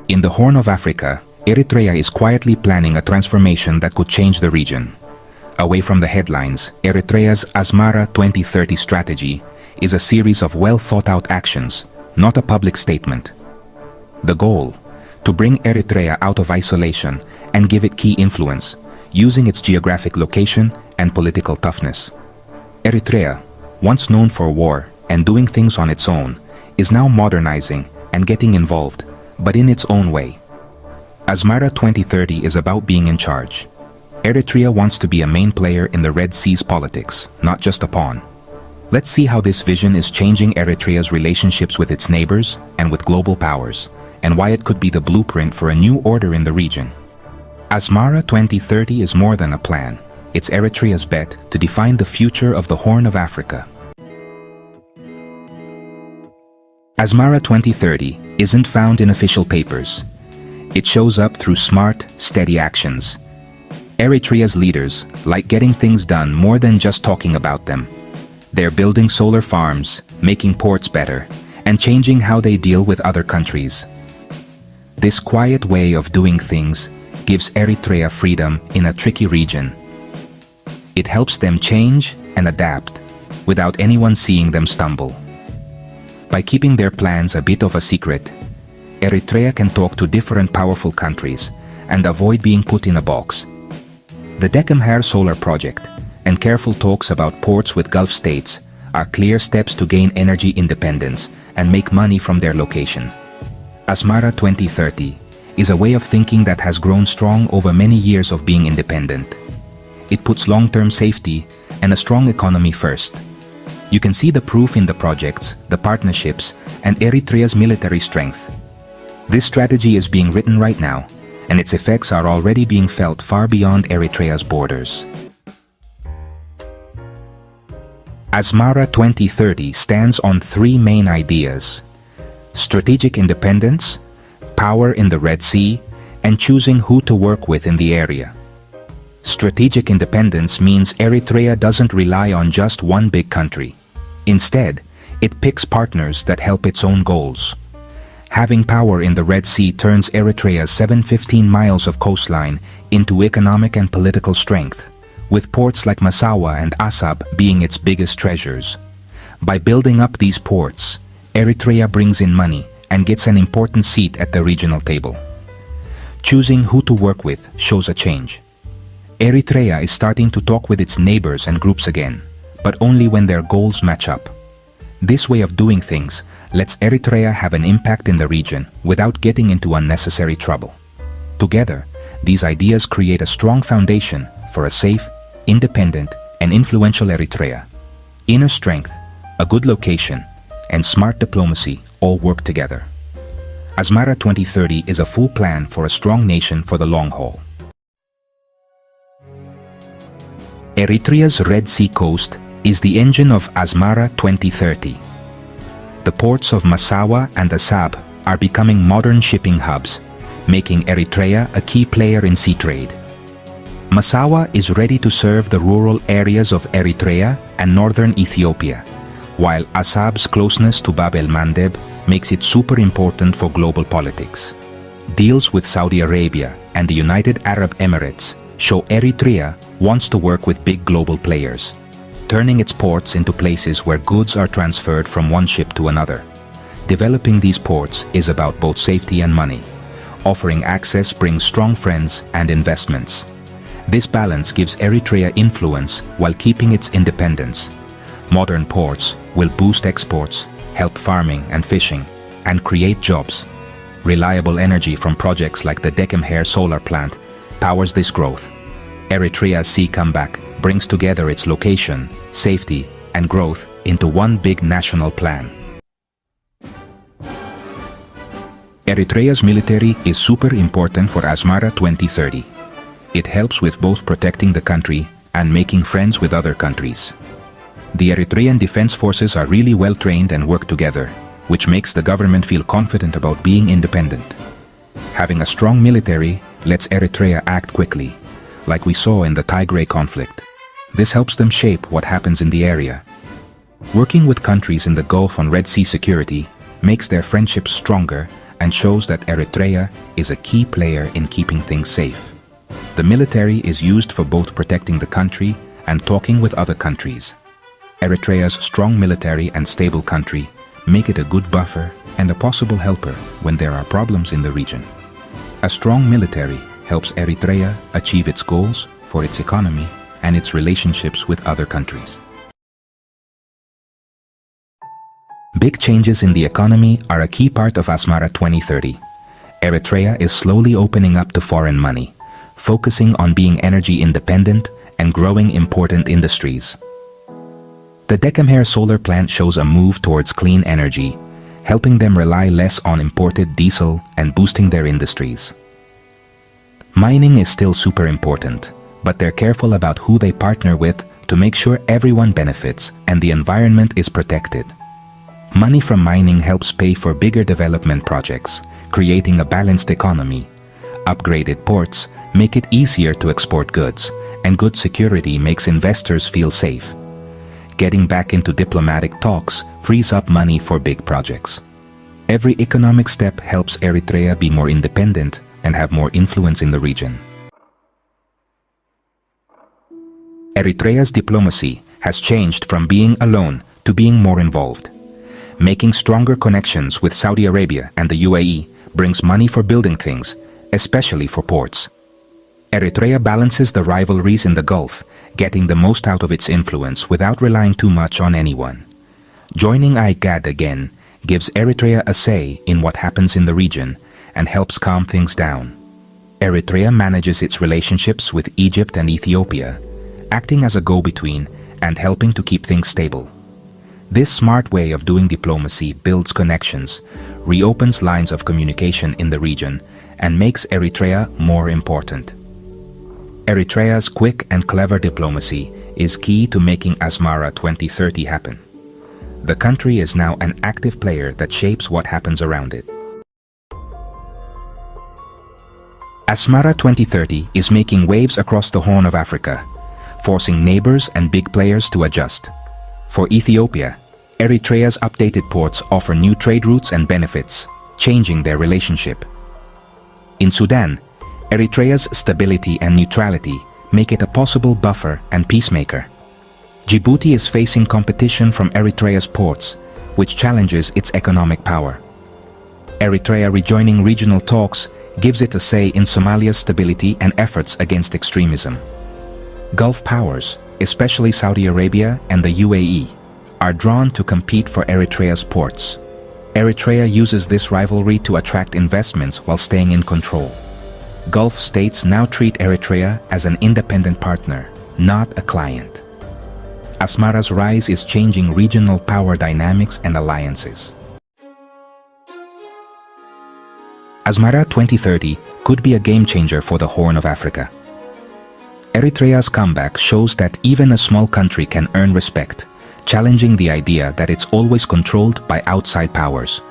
In the Horn of Africa, Eritrea is quietly planning a transformation that could change the region. Away from the headlines, Eritrea's Asmara 2030 strategy is a series of well-thought-out actions, not a public statement. The goal: to bring Eritrea out of isolation and give it key influence, using its geographic location and political toughness. Eritrea, once known for war and doing things on its own, is now modernizing and getting involved, but in its own way. Asmara 2030 is about being in charge. Eritrea wants to be a main player in the Red Sea's politics, not just a pawn. Let's see how this vision is changing Eritrea's relationships with its neighbors and with global powers, and why it could be the blueprint for a new order in the region. Asmara 2030 is more than a plan. It's Eritrea's bet to define the future of the Horn of Africa. Asmara 2030 isn't found in official papers. It shows up through smart, steady actions. Eritrea's leaders like getting things done more than just talking about them. They're building solar farms, making ports better, and changing how they deal with other countries. This quiet way of doing things gives Eritrea freedom in a tricky region. It helps them change and adapt without anyone seeing them stumble. By keeping their plans a bit of a secret, Eritrea can talk to different powerful countries and avoid being put in a box. The Djibouti solar project and careful talks about ports with Gulf states are clear steps to gain energy independence and make money from their location. Asmara 2030 is a way of thinking that has grown strong over many years of being independent. It puts long-term safety and a strong economy first. You can see the proof in the projects, the partnerships, and Eritrea's military strength. This strategy is being written right now, and its effects are already being felt far beyond Eritrea's borders. Asmara 2030 stands on three main ideas: strategic independence, power in the Red Sea, and choosing who to work with in the area. Strategic independence means Eritrea doesn't rely on just one big country. Instead, it picks partners that help its own goals. Having power in the Red Sea turns Eritrea's 715 miles of coastline into economic and political strength, with ports like Massawa and Assab being its biggest treasures. By building up these ports, Eritrea brings in money and gets an important seat at the regional table. Choosing who to work with shows a change. Eritrea is starting to talk with its neighbors and groups again, but only when their goals match up. This way of doing things lets Eritrea have an impact in the region without getting into unnecessary trouble. Together, these ideas create a strong foundation for a safe, independent, and influential Eritrea. Inner strength, a good location, and smart diplomacy all work together. Asmara 2030 is a full plan for a strong nation for the long haul. Eritrea's Red Sea coast is the engine of Asmara 2030. The ports of Massawa and Assab are becoming modern shipping hubs, making Eritrea a key player in sea trade. Massawa is ready to serve the rural areas of Eritrea and northern Ethiopia, while Assab's closeness to Bab el-Mandeb makes it super important for global politics. Deals with Saudi Arabia and the United Arab Emirates show Eritrea wants to work with big global players, turning its ports into places where goods are transferred from one ship to another. Developing these ports is about both safety and money. Offering access brings strong friends and investments. This balance gives Eritrea influence while keeping its independence. Modern ports will boost exports, help farming and fishing, and create jobs. Reliable energy from projects like the Djibouti solar plant powers this growth. Eritrea's sea comeback brings together its location, safety, and growth into one big national plan. Eritrea's military is super important for Asmara 2030. It helps with both protecting the country and making friends with other countries. The Eritrean defense forces are really well trained and work together, which makes the government feel confident about being independent. Having a strong military lets Eritrea act quickly, like we saw in the Tigray conflict. This helps them shape what happens in the area. Working with countries in the Gulf on Red Sea security makes their friendships stronger and shows that Eritrea is a key player in keeping things safe. The military is used for both protecting the country and talking with other countries. Eritrea's strong military and stable country make it a good buffer and a possible helper when there are problems in the region. A strong military helps Eritrea achieve its goals for its economy and its relationships with other countries. Big changes in the economy are a key part of Asmara 2030. Eritrea is slowly opening up to foreign money, focusing on being energy independent and growing important industries. The Dekemher solar plant shows a move towards clean energy, helping them rely less on imported diesel and boosting their industries. Mining is still super important, but they're careful about who they partner with to make sure everyone benefits and the environment is protected. Money from mining helps pay for bigger development projects, creating a balanced economy. Upgraded ports make it easier to export goods, and good security makes investors feel safe. Getting back into diplomatic talks frees up money for big projects. Every economic step helps Eritrea be more independent and have more influence in the region. Eritrea's diplomacy has changed from being alone to being more involved. Making stronger connections with Saudi Arabia and the UAE brings money for building things, especially for ports. Eritrea balances the rivalries in the Gulf, getting the most out of its influence without relying too much on anyone. Joining IGAD again gives Eritrea a say in what happens in the region and helps calm things down. Eritrea manages its relationships with Egypt and Ethiopia, acting as a go-between and helping to keep things stable. This smart way of doing diplomacy builds connections, reopens lines of communication in the region, and makes Eritrea more important. Eritrea's quick and clever diplomacy is key to making Asmara 2030 happen. The country is now an active player that shapes what happens around it. Asmara 2030 is making waves across the Horn of Africa, forcing neighbors and big players to adjust. For Ethiopia, Eritrea's updated ports offer new trade routes and benefits, changing their relationship. In Sudan, Eritrea's stability and neutrality make it a possible buffer and peacemaker. Djibouti is facing competition from Eritrea's ports, which challenges its economic power. Eritrea rejoining regional talks gives it a say in Somalia's stability and efforts against extremism. Gulf powers, especially Saudi Arabia and the UAE, are drawn to compete for Eritrea's ports. Eritrea uses this rivalry to attract investments while staying in control. Gulf states now treat Eritrea as an independent partner, not a client. Asmara's rise is changing regional power dynamics and alliances. Asmara 2030 could be a game-changer for the Horn of Africa. Eritrea's comeback shows that even a small country can earn respect, challenging the idea that it's always controlled by outside powers.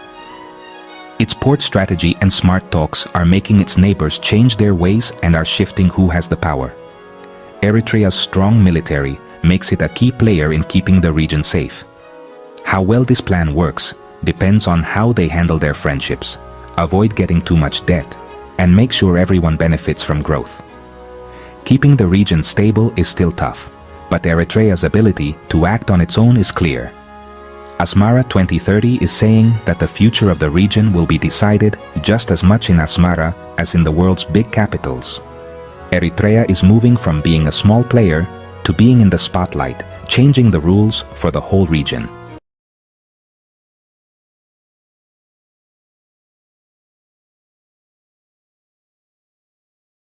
Its port strategy and smart talks are making its neighbors change their ways and are shifting who has the power. Eritrea's strong military makes it a key player in keeping the region safe. How well this plan works depends on how they handle their friendships, avoid getting too much debt, and make sure everyone benefits from growth. Keeping the region stable is still tough, but Eritrea's ability to act on its own is clear. Asmara 2030 is saying that the future of the region will be decided just as much in Asmara as in the world's big capitals. Eritrea is moving from being a small player to being in the spotlight, changing the rules for the whole region.